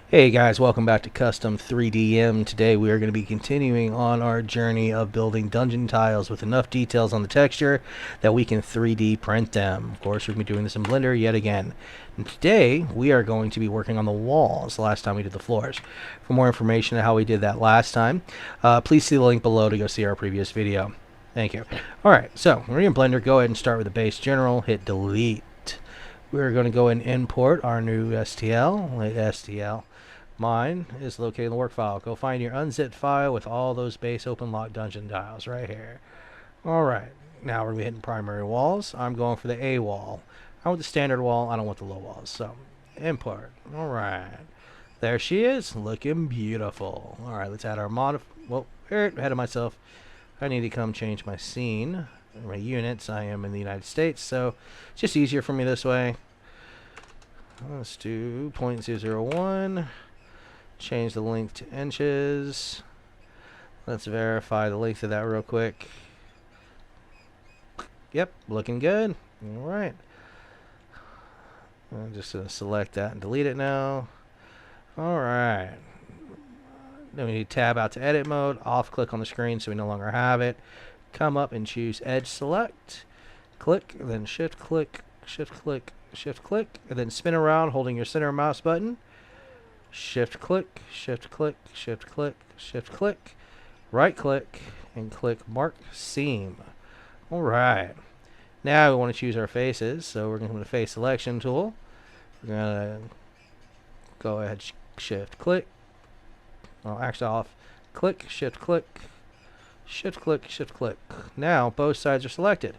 Hey guys, welcome back to Custom 3DM. Today we are going to be continuing on our journey of building dungeon tiles with enough details on the texture that we can 3D print them. Of course, we're going to be doing this in Blender yet again. And today we are going to be working on the walls. Last time we did the floors. For more information on how we did that last time, please see the link below to go see our previous video. Thank you. Alright, so we're in Blender. Go ahead and start with the base general. Hit delete. We're going to go and import our new STL. Hit STL. Mine is located in the work file. Go find your unzipped file with all those base open lock dungeon tiles right here. Alright, now we're going to be hitting primary walls. I'm going for the A wall. I want the standard wall. I don't want the low walls. So, import. Alright. There she is. Looking beautiful. Alright, let's add our well, ahead of myself. I need to come change my scene. My units. I am in the United States, so it's just easier for me this way. Let's do 0.001. Change the length to inches. Let's verify the length of that real quick. Yep, looking good. Alright. I'm just going to select that and delete it now. Alright. Then we need to tab out to edit mode. Off click on the screen so we no longer have it. Come up and choose edge select. Click, then shift click, shift click, shift click, and then spin around holding your center mouse button. Shift click, shift click, shift click, shift click, right click, and click mark seam. Alright. Now we want to choose our faces, so we're going to go to the face selection tool. We're going to go ahead, shift click. Well, actually off. Click, shift click, shift click, shift click. Now both sides are selected.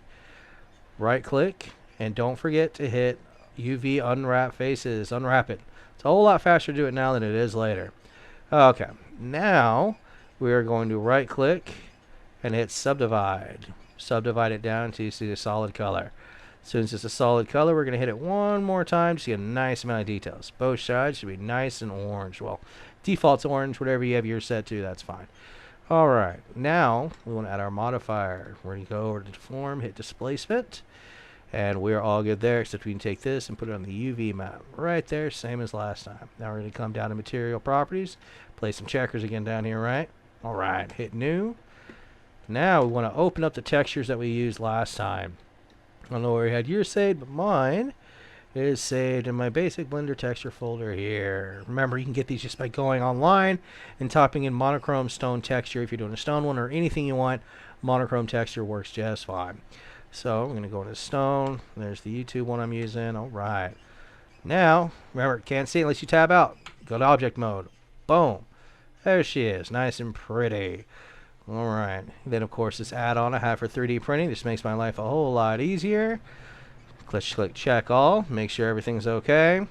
Right click, and don't forget to hit UV unwrap faces. Unwrap it. It's a whole lot faster to do it now than it is later. Okay, now we are going to right click and hit subdivide. Subdivide it down until you see the solid color. As soon as it's a solid color, we're going to hit it one more time to see a nice amount of details. Both sides should be nice and orange. Well, default's orange, whatever you have yours set to, that's fine. Alright, now we want to add our modifier. We're going to go over to form, hit displacement. And we're all good there, except we can take this and put it on the UV map. Right there, same as last time. Now we're going to come down to material properties. Place some checkers again down here, right? Alright, hit new. Now we want to open up the textures that we used last time. I don't know where you had yours saved, but mine is saved in my basic Blender texture folder here. Remember, you can get these just by going online and typing in monochrome stone texture. If you're doing a stone one or anything you want, monochrome texture works just fine. So I'm going to go into stone. There's the YouTube one I'm using. Alright. Now, remember, can't see unless you tab out. Go to object mode. Boom. There she is. Nice and pretty. Alright. Then, of course, this add-on I have for 3D printing. This makes my life a whole lot easier. Click check all. Make sure everything's okay.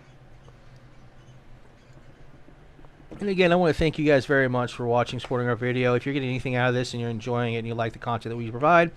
And again, I want to thank you guys very much for watching, supporting our video. If you're getting anything out of this and you're enjoying it and you like the content that we provide,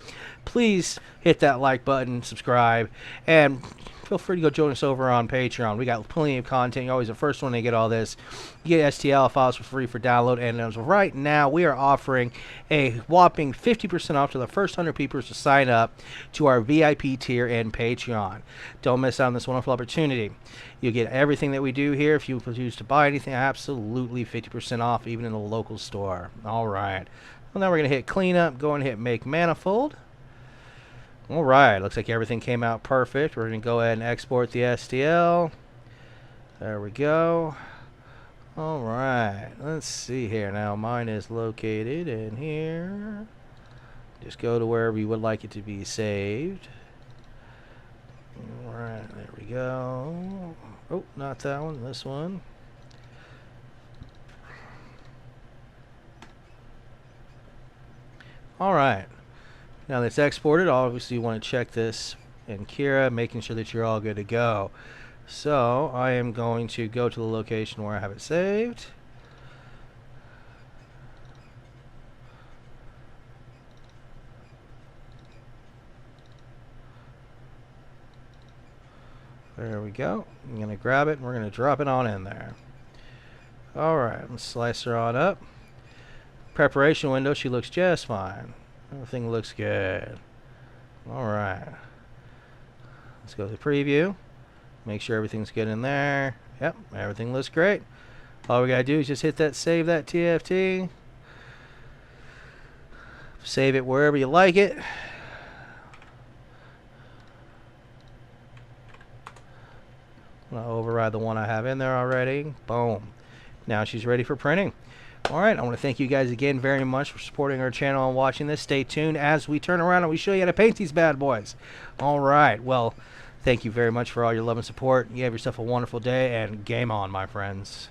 please hit that like button, subscribe, and feel free to go join us over on Patreon. We got plenty of content. You're always the first one to get all this. You get STL files for free for download. And as of right now, we are offering a whopping 50% off to the first 100 people to sign up to our VIP tier in Patreon. Don't miss out on this wonderful opportunity. You'll get everything that we do here. If you choose to buy anything, absolutely 50% off, even in the local store. Alright. Well, now we're going to hit cleanup. Go and hit make manifold. Alright, looks like everything came out perfect. We're going to go ahead and export the STL. There we go. Alright, let's see here. Now mine is located in here. Just go to wherever you would like it to be saved. Alright, there we go. Oh, not that one, this one. Alright. Now that's exported, obviously you want to check this in Kira, making sure that you're all good to go. So I am going to go to the location where I have it saved. There we go. I'm going to grab it and we're going to drop it on in there. Alright, let's slice her on up. Preparation window, she looks just fine. Everything looks good. Alright. Let's go to preview. Make sure everything's good in there. Yep, everything looks great. All we gotta do is just hit that save that TFT. Save it wherever you like it. I'm gonna override the one I have in there already. Boom. Now she's ready for printing. Alright, I want to thank you guys again very much for supporting our channel and watching this. Stay tuned as we turn around and we show you how to paint these bad boys. Alright, well, thank you very much for all your love and support. You have yourself a wonderful day, and game on, my friends.